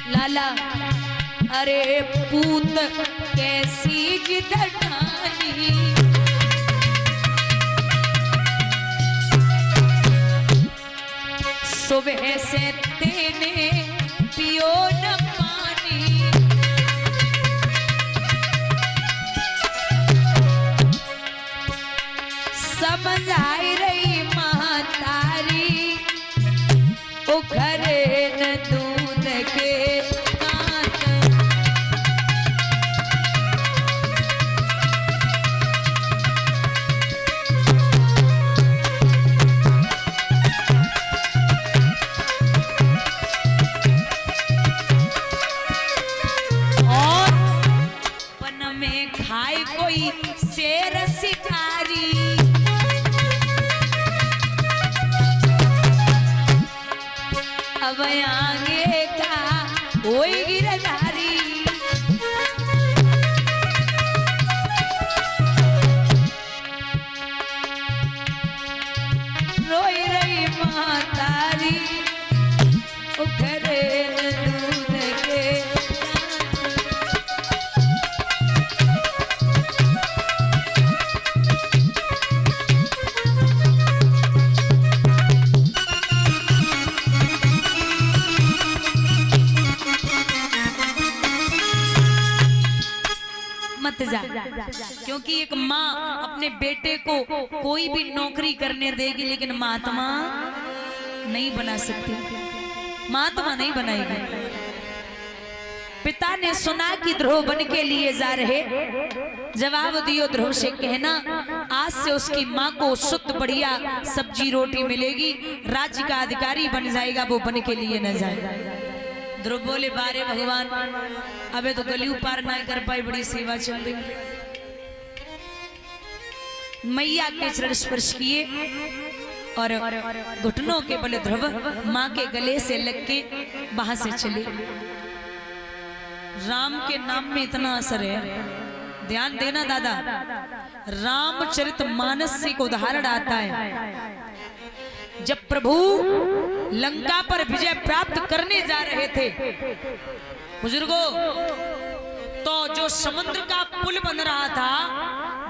लाला अरे पूत कैसी जिद ठानी, सुबह से तेने पियो न पानी, समझ आई रही महतारी उखरे न दूध के कांत। और पन में खाए कोई शेर शिकारी, अब आगे का कोई गिरधारी, रोई रही महतारी उखरे दूध के मत जा, क्योंकि एक माँ अपने बेटे को कोई भी नौकरी करने देगी लेकिन महात्मा नहीं बना सकती, महात्मा नहीं बनाएगी। पिता ने सुना कि ध्रुव बन के लिए जा रहे, जवाब दियो ध्रुव से कहना आज से उसकी माँ को शुद्ध बढ़िया सब्जी रोटी मिलेगी, राज्य का अधिकारी बन जाएगा, वो बन के लिए न जाए। ध्रुव बोले बारे भगवान अबे तो गली पार ना कर पाई, बड़ी सेवा चल रही। मैया के चरण स्पर्श किए और घुटनों के बल ध्रुव माँ के गले से लग के वहां से चले। राम के नाम में इतना असर है, ध्यान देना दादा। रामचरितमानस से एक उदाहरण आता है, जब प्रभु लंका पर विजय प्राप्त करने जा रहे थे बुजुर्गों, तो जो समुद्र का पुल बन रहा था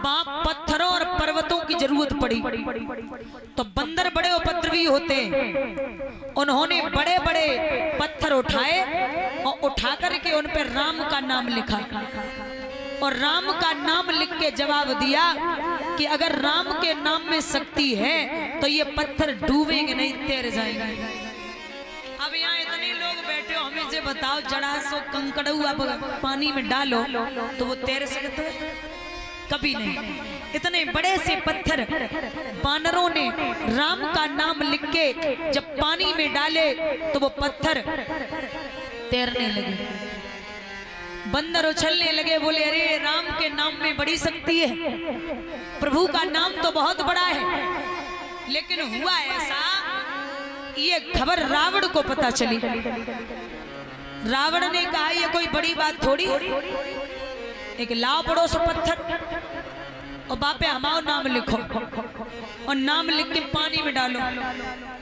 वहां पत्थरों और पर्वतों की जरूरत पड़ी। तो बंदर बड़े उपद्रवी होते, उन्होंने बड़े बड़े पत्थर उठाए और उठा करके उन पर राम का नाम लिखा और राम का नाम लिख के जवाब दिया कि अगर राम के नाम में शक्ति है तो ये पत्थर डूबेंगे नहीं, तैर जाएंगे। अब यहाँ इतने लोग बैठे हो, हमें से बताओ जड़ा सो कंकड़ आप पानी में डालो तो वो तैर सकते हैं? कभी नहीं। इतने बड़े से पत्थर बानरों ने राम का नाम लिख के जब पानी में डाले तो वो पत्थर तैरने लगे। बंदर उछलने लगे, बोले अरे राम के नाम में बड़ी शक्ति है, प्रभु का नाम तो बहुत बड़ा है। लेकिन हुआ ऐसा, ये खबर रावण को पता चली। रावण ने कहा ये कोई बड़ी बात थोड़ी, एक लाओ पड़ोस पत्थर और बापे हमारा नाम लिखो और नाम लिख के पानी में डालो,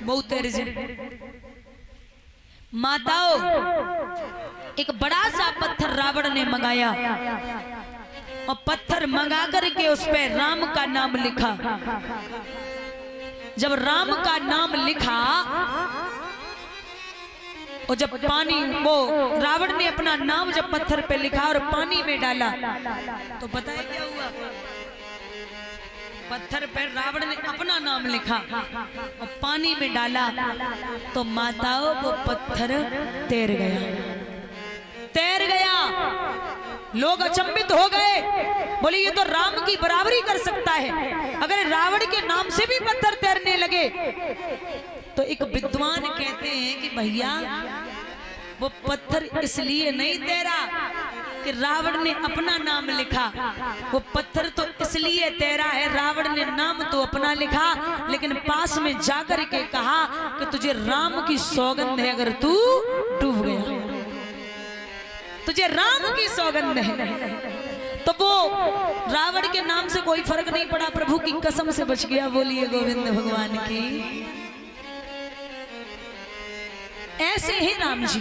बहुत तेरे से। माताओं, एक बड़ा सा पत्थर रावण ने मंगाया और पत्थर मंगा करके उस पे राम का नाम लिखा। जब राम का नाम लिखा और जब पानी, वो रावण ने अपना नाम जब पत्थर पे लिखा और पानी में डाला तो पता है क्या हुआ? पत्थर पर रावण ने अपना नाम लिखा और पानी में डाला तो माताओं वो पत्थर तैर गया, तैर गया। लोग अचंभित हो गए, बोले ये तो राम की बराबरी कर सकता है। अगर रावण के नाम से भी पत्थर तैरने लगे तो एक विद्वान कहते हैं कि भैया वो पत्थर इसलिए नहीं तैरा कि रावण ने अपना नाम लिखा, वो पत्थर तो इसलिए तैरा है रावण ने नाम तो अपना लिखा, लेकिन पास में जाकर के कहा कि तुझे राम की सौगंध है, अगर तू डूब गया तुझे राम की सौगंध है। तो वो रावण के नाम से कोई फर्क नहीं पड़ा, प्रभु की कसम से बच गया। बोलिए गोविंद भगवान की। ऐसे ही राम जी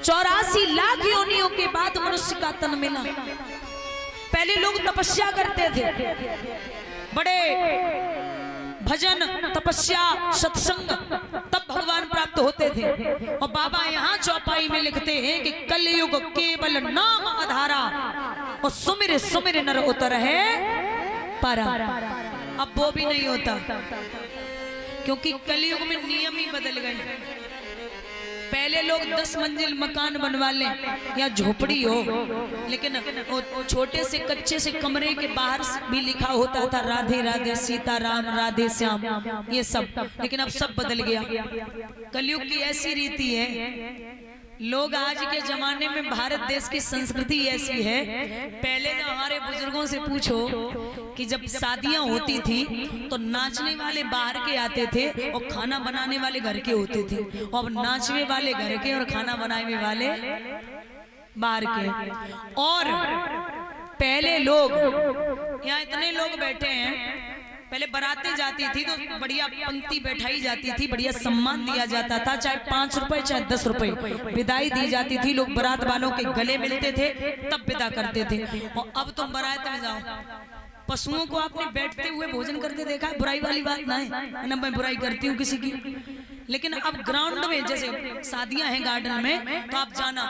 84 लाख योनियों के बाद मनुष्य का तन मिला। पहले लोग तपस्या करते थे, बड़े भजन तपस्या सत्संग, तब भगवान प्राप्त होते थे। और बाबा यहाँ चौपाई में लिखते हैं कि कलयुग केवल नाम आधारा और सुमिर सुमिर नर उतर है पारा। अब वो भी नहीं होता, क्योंकि कलयुग में नियम ही बदल गए। पहले लोग 10 मंजिल मकान बनवा लें या झोपड़ी हो, लेकिन छोटे से कच्चे से कमरे के बाहर भी लिखा होता था राधे राधे सीताराम राधे श्याम, ये सब। लेकिन अब सब बदल गया। कलयुग की ऐसी रीति है, लोग आज के जमाने में, भारत देश की संस्कृति ऐसी है, पहले तो हमारे बुजुर्गों से पूछो कि जब शादियां होती थी तो नाचने वाले बाहर के आते थे और खाना बनाने वाले घर के होते थे। अब नाचने वाले घर के और खाना बनाने वाले बाहर के। और पहले लोग, यहाँ इतने लोग बैठे हैं, पहले बारातें जाती थी तो बढ़िया पंक्ति बैठाई जाती थी, बढ़िया सम्मान दिया जाता था, चाहे 5 रुपए चाहे 10 रुपए विदाई दी जाती थी। लोग बारात वालों के गले मिलते थे तब विदा करते थे। और अब तुम बारात में जाओ, पशुओं को आपने बैठते हुए भोजन करते देखा? बुराई वाली बात ना है ना, मैं बुराई करती हूँ किसी की, लेकिन अब ग्राउंड में जैसे शादियां हैं गार्डन में, तो आप जाना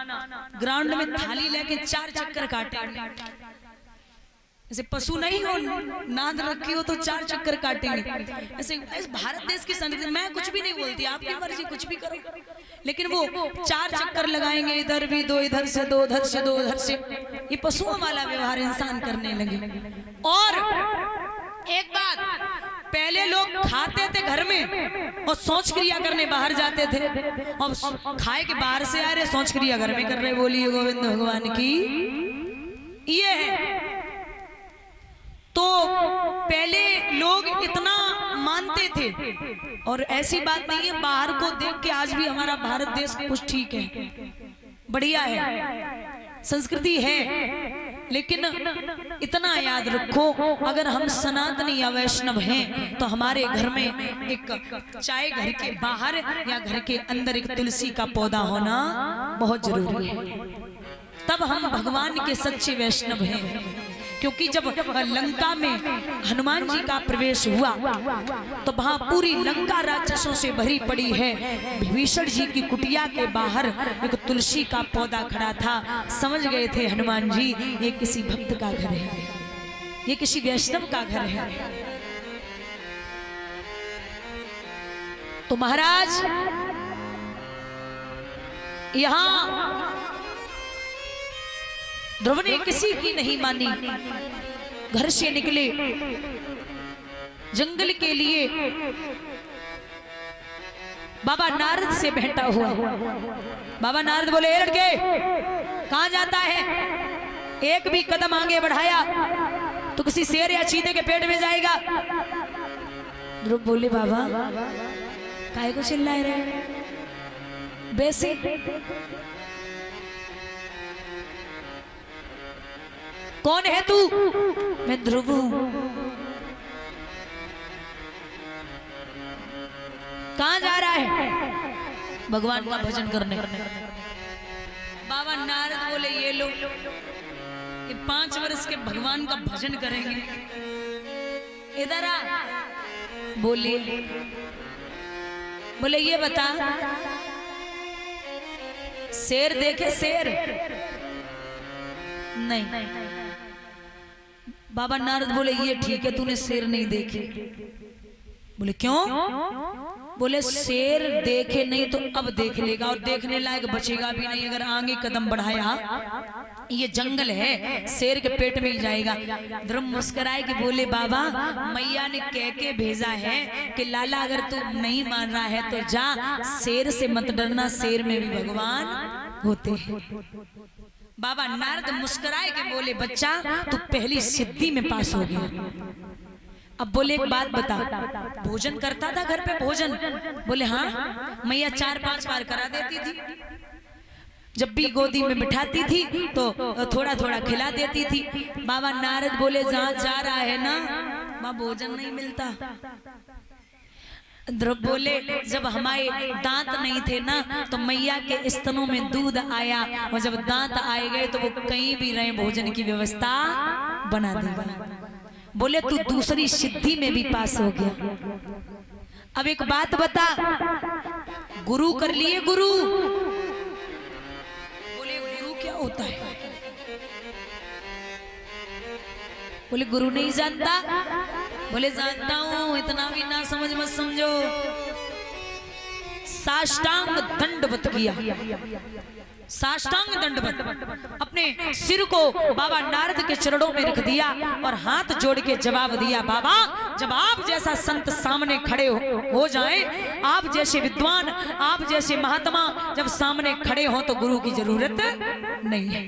ग्राउंड में थाली लेके 4 चक्कर काटेंगे। ऐसे पशु नहीं हो, नाद रखी हो तो 4 चक्कर काटेंगे। ऐसे भारत देश की संस्कृति, मैं कुछ भी नहीं बोलती, आपकी मर्जी, कुछ भी करो, लेकिन वो 4 चक्कर लगाएंगे, इधर भी 2, इधर से 2, उधर से 2, उधर से। ये पशुओं वाला व्यवहार इंसान करने लगे। और एक बात, पहले लोग खाते थे घर में और शौच क्रिया करने बाहर जाते थे, और खाए के बाहर से आ रहे, शौच क्रिया घर में कर रहे। बोलिए गोविंद भगवान की। ये है तो पहले लोग इतना मानते थे। और ऐसी बात नहीं है, बाहर को देख के आज भी हमारा भारत देश कुछ ठीक है, बढ़िया है, संस्कृति है। लेकिन इतना याद रखो, अगर हम सनातनी या वैष्णव हैं तो हमारे घर में एक, चाहे घर के बाहर या घर के अंदर, एक तुलसी का पौधा होना बहुत जरूरी है। तब हम भगवान के सच्चे वैष्णव हैं। क्योंकि जब लंका में हनुमान जी का प्रवेश हुआ तो वहां पूरी लंका राक्षसों से भरी पड़ी है। विभीषण जी की कुटिया के बाहर एक तुलसी का पौधा खड़ा था। समझ गए थे हनुमान जी, ये किसी भक्त का घर है, ये किसी वैष्णव का घर है। तो महाराज यहाँ ध्रुव ने किसी की नहीं मानी, घर से निकले जंगल के लिए। बाबा नारद से भेंटा हुआ। बाबा नारद बोले, ए लड़के कहां जाता है? एक भी कदम आगे बढ़ाया तो किसी शेर या चीते के पेट में जाएगा। ध्रुव बोले, बाबा काहे को चिल्लाए रहे? वैसे कौन है तू? मैं ध्रुव हूं। कहां जा रहा है? भगवान का भजन करने। बाबा नारद बोले, ये लो, ये 5 वर्ष के भगवान का भजन करेंगे, इधर आ। बोले ये बता, शेर देखे? शेर नहीं। बाबा नारद बोले, ये ठीक है, तूने शेर नहीं देखे। बोले क्यों? बोले शेर देखे नहीं तो अब देख लेगा, और देखने लायक बचेगा भी नहीं। अगर आगे कदम बढ़ाया, ये जंगल है, शेर के पेट में ही जाएगा। ध्रुव मुस्कुराए कि बोले, बाबा मैया ने कह के भेजा है कि लाला अगर तू नहीं मान रहा है तो जा, शेर से मत डरना, शेर में भी भगवान होते हैं। बाबा नारद मुस्कुराए के बोले, बच्चा तू पहली सिद्धि में पास हो गया। अब बोले, एक बात बता, भोजन करता था घर पे भोजन? बोले हाँ, मैया 4-5 बार करा देती थी। जब भी गोदी में बिठाती थी तो थोड़ा थोड़ा खिला देती थी। बाबा नारद बोले, जहाँ जा रहा है ना वहाँ भोजन नहीं मिलता। ध्रुव बोले जब हमारे दांत नहीं थे ना तो मैया के स्तनों में दूध आया, और जब दांत आए गए तो वो कहीं भी रहे भोजन की व्यवस्था बना देगा। बोले तू दूसरी सिद्धि में भी पास हो गया। अब एक बात बता, गुरु कर लिए गुरु, बोले गुरु क्या होता है? बोले गुरु नहीं जानता? बोले जानता हूं, इतना भी ना समझ मत समझो। साष्टांग दंडवत किया, साष्टांग दंडवत अपने सिर को बाबा नारद के चरणों में रख दिया और हाथ जोड़ के जवाब दिया, बाबा जब आप जैसा संत सामने खड़े हो जाए, आप जैसे विद्वान, आप जैसे महात्मा जब सामने खड़े हो तो गुरु की जरूरत नहीं है।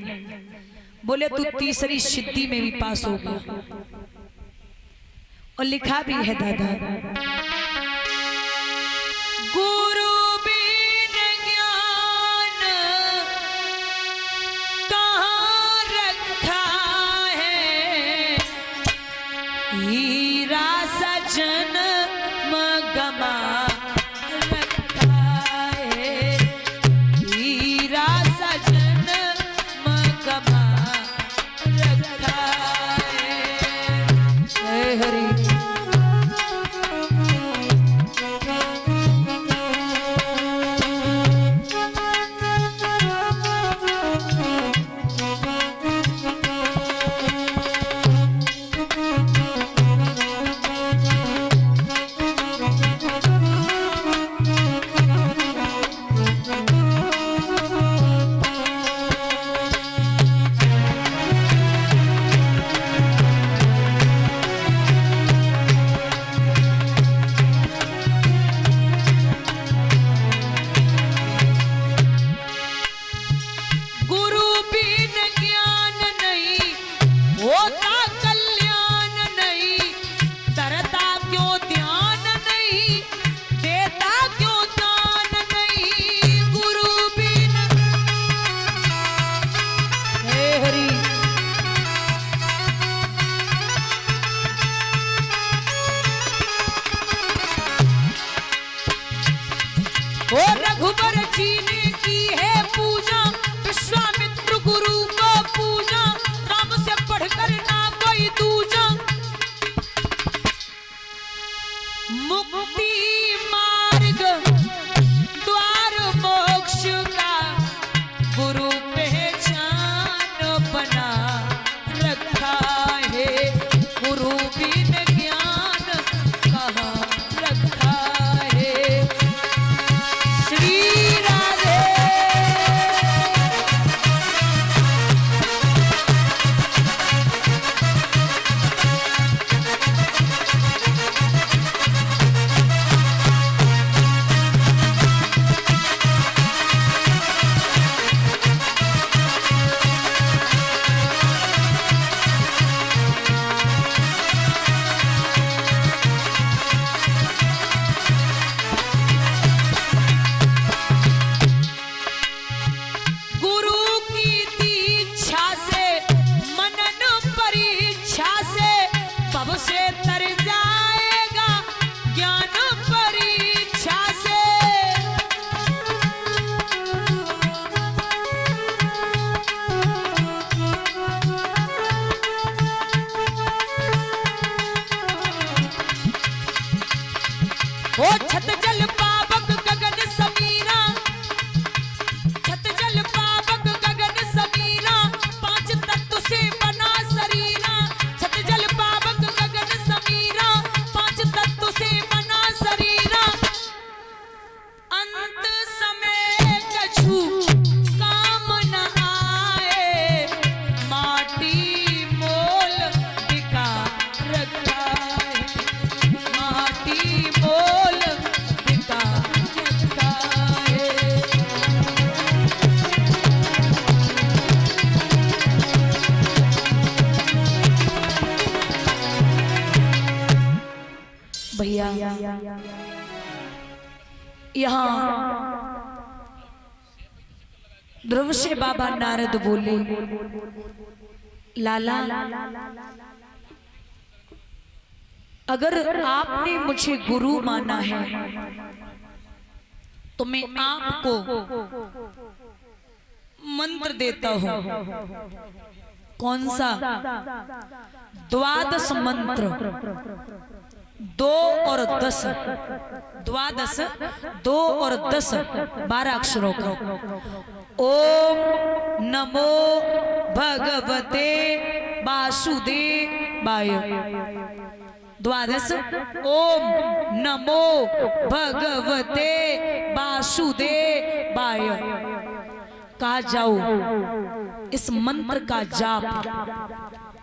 बोले तू तीसरी सिद्धि में भी पास हो गया। और लिखा भी है दादा, गुरु बिन ज्ञान कहाँ रखा है, हीरा सजन मगमा रखा है, हीरा सजन मगमा रखा है। हरि रघुबर जी ने की है पूजा, विश्वामित्र गुरु को पूजा, राम से पढ़कर ना कोई दूजा, मुक्ति मार्ग द्वार मोक्ष का गुरु पहचान बना रखा है, गुरु बिन ज्ञान कहाँ रखा है। श्री राधे ओ छत जल पावक गगन समीरा, छत जल पावक गगन समीरा, पांच तत्व से बना शरीरा, छत जल पावक गगन समीरा, पांच तत्व से बना शरीरा, अंत समय कछु काम न आए, माटी मोल बिका रखा है, माटी मोल बिका रखा है। भैया यहाँ ध्रुव से बाबा नारद बोले, लाला अगर आपने मुझे गुरु माना है तो मैं आपको मंत्र देता हूं। कौन सा? द्वादश मंत्र, 2 और 10, द्वादश 2 और 10 12 अक्षरों का। ओम नमो भगवते वासुदेवाय। द्वादश ओम नमो भगवते वासुदेवाय। कहा जाओ इस मंत्र का जाप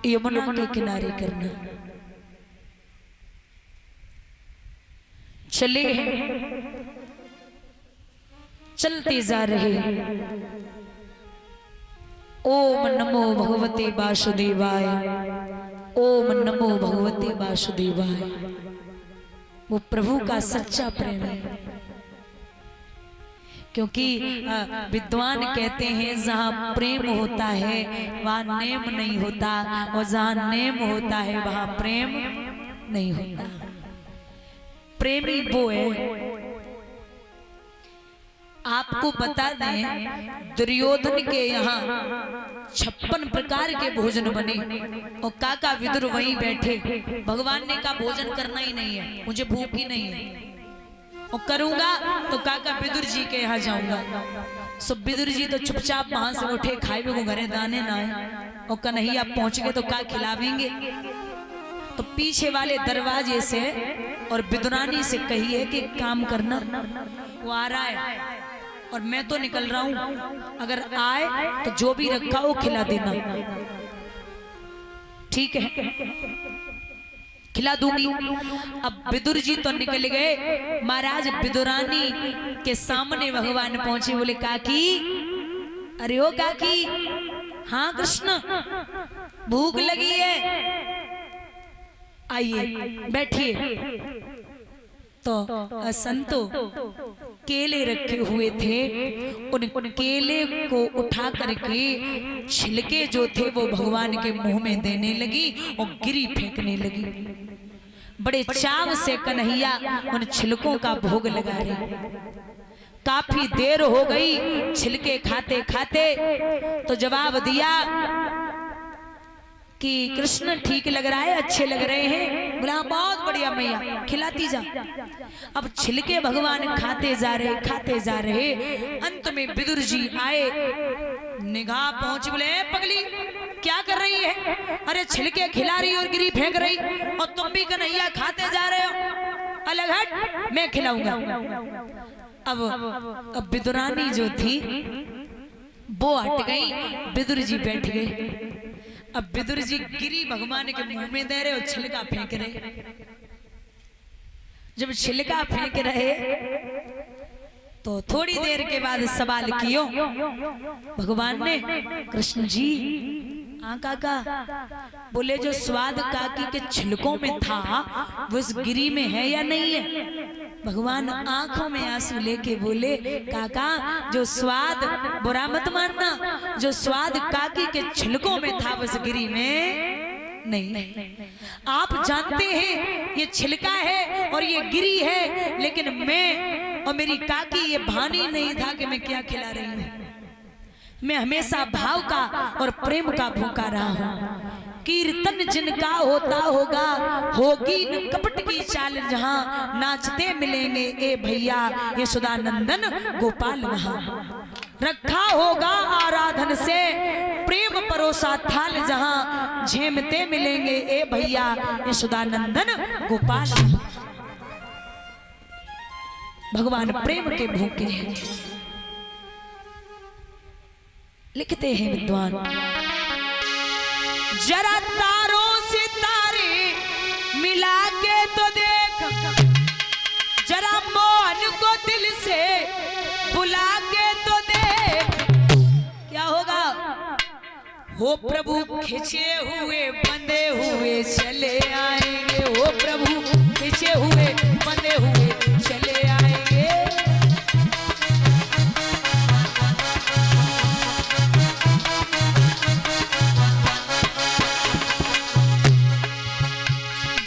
यमुना के किनारे करना। चले चलते जा रहे। ओम नमो भगवते वासुदेवाय, ओम नमो भगवते वासुदेवाय। वो प्रभु का सच्चा प्रेम है। क्योंकि विद्वान कहते हैं जहाँ प्रेम होता है वहाँ नेम नहीं होता, और जहाँ नेम होता है वहाँ प्रेम नहीं होता। प्रेमी वो है। आपको बता दें दुर्योधन के यहाँ 56 प्रकार के भोजन बने और काका विदुर वहीं बैठे। भगवान ने कहा भोजन करना ही नहीं है, मुझे भूख ही नहीं है, और करूंगा तो काका विदुर जी के यहाँ जाऊंगा। सो विदुर जी तो चुपचाप वहां से उठे, खाए को घरे दाने ना है, और कन्हैया पहुंच गए तो का खिलावेंगे। तो पीछे वाले दरवाजे से और विदुरानी से कहिए कि काम करना, वो आ रहा है और मैं तो निकल रहा हूं, अगर आए तो जो भी रखा हो खिला देना, ठीक है? खिला दूंगी। अब विदुर जी तो निकल गए। महाराज विदुरानी के सामने भगवान पहुंचे, बोले काकी। अरे ओ काकी। हाँ कृष्ण, भूख लगी है, आइए बैठिए। तो संतो केले रखे हुए थे, उन केले को उठा करके छिलके जो थे वो भगवान के मुंह में देने लगी और गिरी फेंकने लगी। बड़े चाव से कन्हैया उन छिलकों का भोग लगा रहे। काफी देर हो गई छिलके खाते खाते, तो जवाब दिया कि कृष्ण ठीक लग रहा है, अच्छे लग रहे हैं। बोला बहुत बढ़िया मैया, खिलाती जा। अब छिलके भगवान खाते जा रहे, खाते जा रहे। अंत में विदुर जी आए, निगाह पहुंची, बोले पगली क्या कर रही है? अरे छिलके खिला रही और गिरी फेंक रही, और तुम भी कन्हैया खाते जा रहे हो, अलग हट, मैं खिलाऊंगा। अब विदुरानी जो थी वो हट गई, विदुर जी बैठ गए। अब विदुर जी गिरी भगवान के मुंह में दे रहे और छिलका फेंक रहे। जब छिलका फेंक रहे तो थोड़ी देर के बाद सवाल कियो भगवान ने, कृष्ण जी। हाँ काका। बोले जो स्वाद काकी के छिलकों में था वो इस गिरी में है या नहीं है? भगवान आंखों में आंसू लेके बोले काका जो स्वाद, बुरा मत मानना, जो स्वाद काकी के छिलकों में था बस गिरी में नहीं। आप जानते हैं ये छिलका है और ये गिरी है, लेकिन मैं और मेरी काकी ये भानी नहीं था कि मैं क्या खिला रही हूँ। मैं हमेशा भाव का और प्रेम का भूखा रहा हूँ। कीर्तन जिनका होता होगा, होगी न कपट की चाल जहां, नाचते मिलेंगे ए भैया यशोदानंदन गोपाल वहां। रखा होगा आराधन से प्रेम परोसा थाल जहां, झेमते मिलेंगे ए भैया यशोदानंदन गोपाल। भगवान प्रेम के भूखे हैं। लिखते हैं विद्वान, जरा तारों से तारे मिला के तो देख, जरा मोहन को दिल से बुला के तो देख, क्या होगा? हो प्रभु खिंचे हुए बंधे हुए चले आएंगे, हो प्रभु खिंचे हुए बंधे हुए चले आएंगे।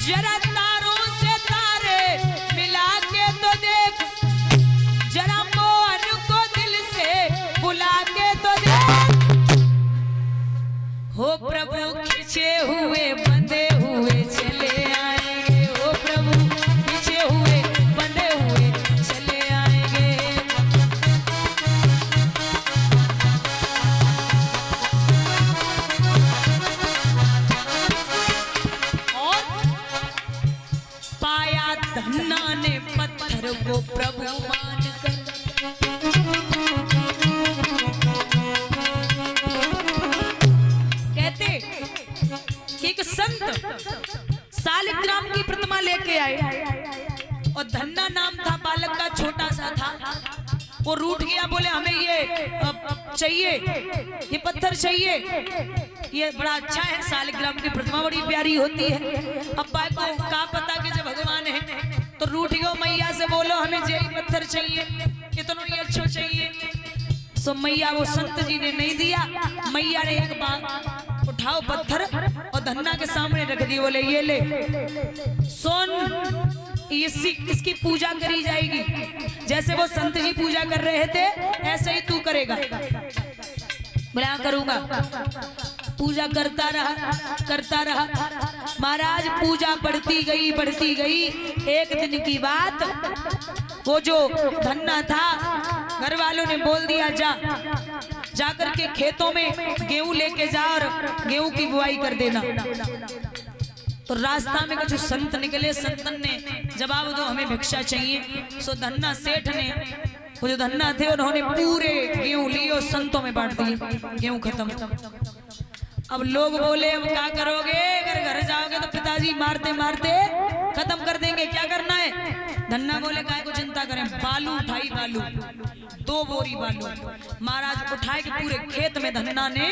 जरा तारों आए और धन्ना नाम था बालक का, छोटा सा था। वो रूठ गया, बोले हमें ये चाहिए, ये पत्थर चाहिए, ये बड़ा अच्छा है, सालिग्राम की प्रतिमा बड़ी प्यारी होती है। अब्बा को क्या पता कि जब भगवान है, तो रूठ गयो मैया से, बोलो हमें यही पत्थर चाहिए, कितना ही अच्छा चाहिए। सो मैया, वो संत जी ने नहीं दिया। मैया ने एक बार उठाओ पत्थर और धन्ना के सामने रख दी, बोले ये ले सुन, इसकी पूजा करी जाएगी। जैसे वो संत जी पूजा कर रहे थे ऐसे ही तू करेगा। बोले हाँ करूंगा। पूजा करता रहा। महाराज पूजा बढ़ती गई। एक दिन की बात, वो जो धन्ना था घर वालों ने बोल दिया जाकर के खेतों में गेहूं लेके जा और गेहूं की बुआई कर देना। तो रास्ता में कुछ संत निकले, संतन ने जवाब दो हमें भिक्षा चाहिए। सो धन्ना सेठ ने, वो जो धन्ना थे उन्होंने पूरे गेहूं लिए और संतों में बांट दिए, गेहूं खत्म। अब लोग बोले अब क्या करोगे, अगर घर जाओगे तो पिताजी मारते मारते खत्म कर देंगे, क्या करना है। धन्ना बोले काय को चिंता करें, बालू उठाई, बालू 2 बोरी बालू महाराज उठाए के पूरे खेत में धन्ना ने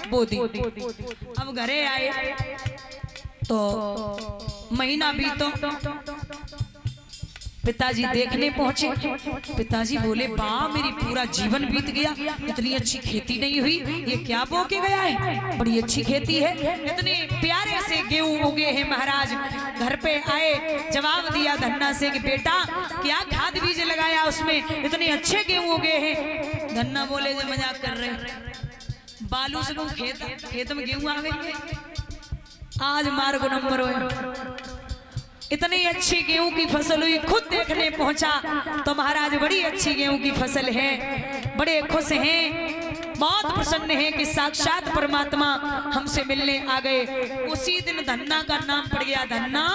बो दी। अब घरे आए तो महीना बीतो, पिताजी देखने पहुंचे। पिताजी बोले बा मेरी पूरा जीवन बीत गया, इतनी अच्छी खेती नहीं हुई, ये क्या बो के गया है, बड़ी अच्छी खेती है, इतने प्यारे से गेहूं उगे हैं। महाराज घर पे आए, जवाब दिया धन्ना से कि बेटा क्या खाद बीज लगाया उसमें, इतने अच्छे गेहूं उगे हैं। धन्ना बोले जो मजाक कर रहे, बालू से खेत में गेहूं आ गए, आज मार्ग नंबर हो, इतनी अच्छी गेहूं की फसल हुई। खुद देखने पहुंचा तो महाराज बड़ी अच्छी गेहूं की फसल है, बड़े खुश हैं, बहुत प्रसन्न हैं कि साक्षात परमात्मा हमसे मिलने आ गए। उसी दिन धन्ना का नाम पड़ गया धन्ना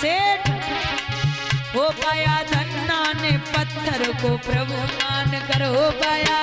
सेठ। हो पाया धन्ना ने पत्थर को प्रभु मान कर, हो पाया